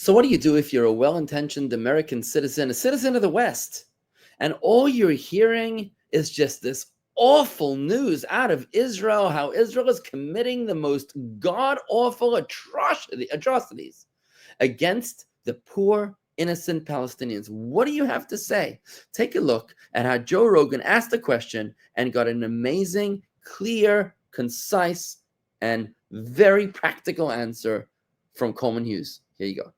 So what do you do if you're a well-intentioned American citizen, a citizen of the West, and all you're hearing is just this awful news out of Israel, how Israel is committing the most god-awful atrocities against the poor, innocent Palestinians? What do you have to say? Take a look at how Joe Rogan asked the question and got an amazing, clear, concise, and very practical answer from Coleman Hughes. Here you go.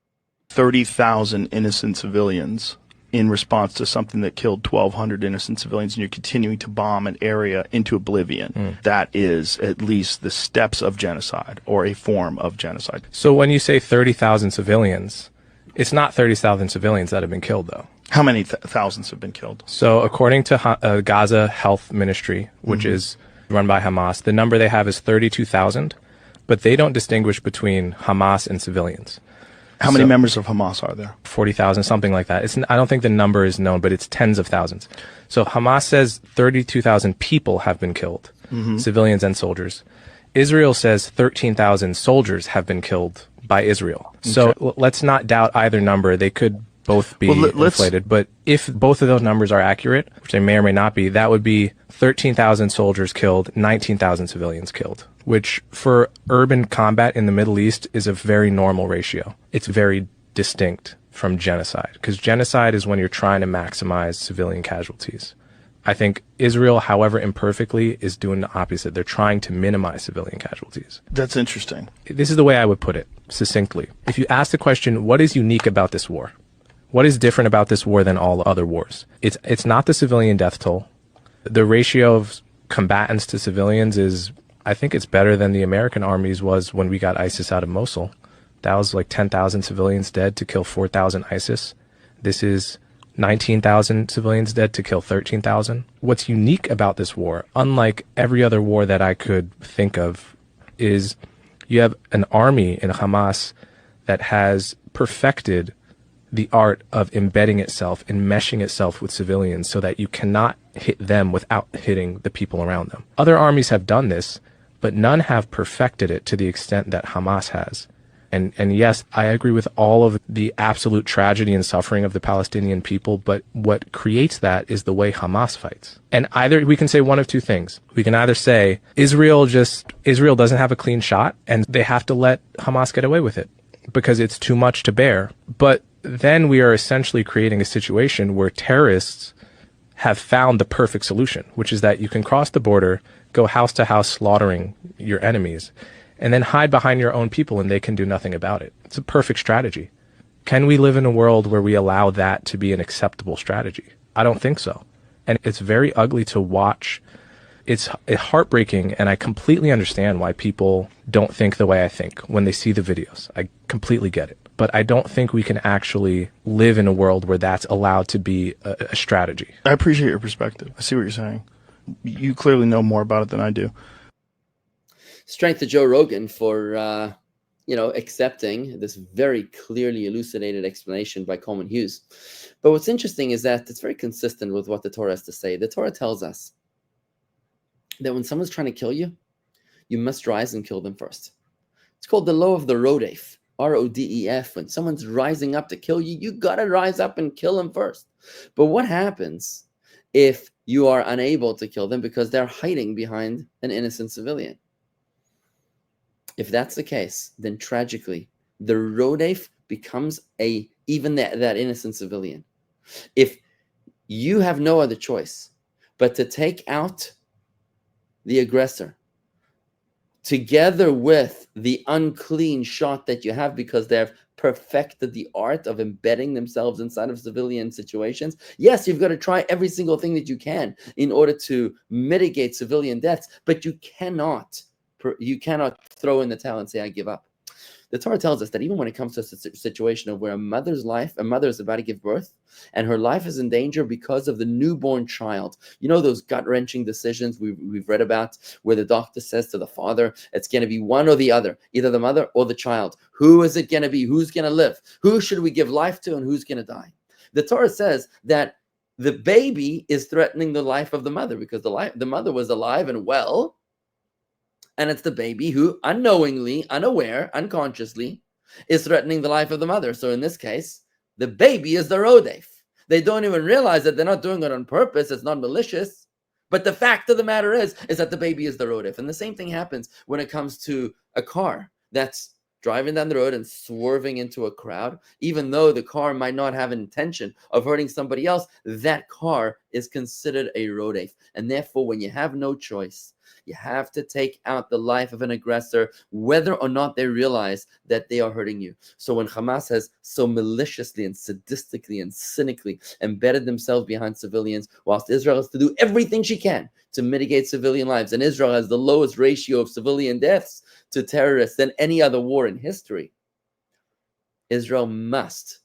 30,000 innocent civilians in response to something that killed 1,200 innocent civilians, and you're continuing to bomb an area into oblivion. That is at least the steps of genocide, or a form of genocide. So when you say 30,000 civilians, it's not 30,000 civilians that have been killed, though. How many thousands have been killed? So according to Gaza Health Ministry, which is run by Hamas, the number they have is 32,000, but they don't distinguish between Hamas and civilians. How many members of Hamas are there? 40,000, something like that. I don't think the number is known, but it's tens of thousands. So Hamas says 32,000 people have been killed, civilians and soldiers. Israel says 13,000 soldiers have been killed by Israel. Okay. So let's not doubt either number. They could both be inflated. But if both of those numbers are accurate, which they may or may not be, that would be 13,000 soldiers killed, 19,000 civilians killed, which for urban combat in the Middle East is a very normal ratio. It's very distinct from genocide, because genocide is when you're trying to maximize civilian casualties. I think Israel, however imperfectly, is doing the opposite. They're trying to minimize civilian casualties. That's interesting. This is the way I would put it, succinctly. If you ask the question, what is unique about this war? What is different about this war than all other wars? It's not the civilian death toll. The ratio of combatants to civilians is, I think it's better than the American armies was when we got ISIS out of Mosul. That was like 10,000 civilians dead to kill 4,000 ISIS. This is 19,000 civilians dead to kill 13,000. What's unique about this war, unlike every other war that I could think of, is you have an army in Hamas that has perfected the art of embedding itself and meshing itself with civilians so that you cannot hit them without hitting the people around them. Other armies have done this, but none have perfected it to the extent that Hamas has. And yes, I agree with all of the absolute tragedy and suffering of the Palestinian people, but what creates that is the way Hamas fights. And either we can say one of two things. We can either say Israel doesn't have a clean shot and they have to let Hamas get away with it because it's too much to bear. But then we are essentially creating a situation where terrorists have found the perfect solution, which is that you can cross the border, go house to house slaughtering your enemies, and then hide behind your own people and they can do nothing about it. It's a perfect strategy. Can we live in a world where we allow that to be an acceptable strategy? I don't think so. And it's very ugly to watch. It's heartbreaking, and I completely understand why people don't think the way I think when they see the videos. I completely get it. But I don't think we can actually live in a world where that's allowed to be a strategy. I appreciate your perspective. I see what you're saying. You clearly know more about it than I do. Strength to Joe Rogan for accepting this very clearly elucidated explanation by Coleman Hughes. But what's interesting is that it's very consistent with what the Torah has to say. The Torah tells us that when someone's trying to kill you, you must rise and kill them first. It's called the law of the Rodef, R-O-D-E-F. When someone's rising up to kill you, you got to rise up and kill them first. But what happens if you are unable to kill them because they're hiding behind an innocent civilian? If that's the case, then tragically, the Rodef becomes even that innocent civilian. If you have no other choice but to take out the aggressor together with the unclean shot that you have because they've perfected the art of embedding themselves inside of civilian situations, yes, you've got to try every single thing that you can in order to mitigate civilian deaths, but you cannot throw in the towel and say, I give up. The Torah tells us that even when it comes to a situation of where a mother is about to give birth and her life is in danger because of the newborn child, you know those gut-wrenching decisions we've read about where the doctor says to the father, it's going to be one or the other, either the mother or the child. Who is it going to be? Who's going to live? Who should we give life to and who's going to die? The Torah says that the baby is threatening the life of the mother because the mother was alive and well, and it's the baby who unknowingly, unaware, unconsciously is threatening the life of the mother. So in this case, the baby is the rodef. They don't even realize that they're not doing it on purpose. It's not malicious. But the fact of the matter is that the baby is the rodef. And the same thing happens when it comes to a car that's driving down the road and swerving into a crowd. Even though the car might not have an intention of hurting somebody else, that car is considered a rodef. And therefore, when you have no choice, you have to take out the life of an aggressor, whether or not they realize that they are hurting you. So when Hamas has so maliciously and sadistically and cynically embedded themselves behind civilians, whilst Israel has to do everything she can to mitigate civilian lives, and Israel has the lowest ratio of civilian deaths to terrorists than any other war in history, Israel must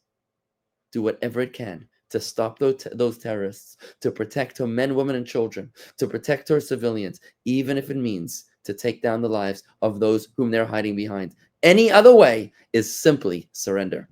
do whatever it can to stop those terrorists, to protect her men, women, and children, to protect her civilians, even if it means to take down the lives of those whom they're hiding behind. Any other way is simply surrender.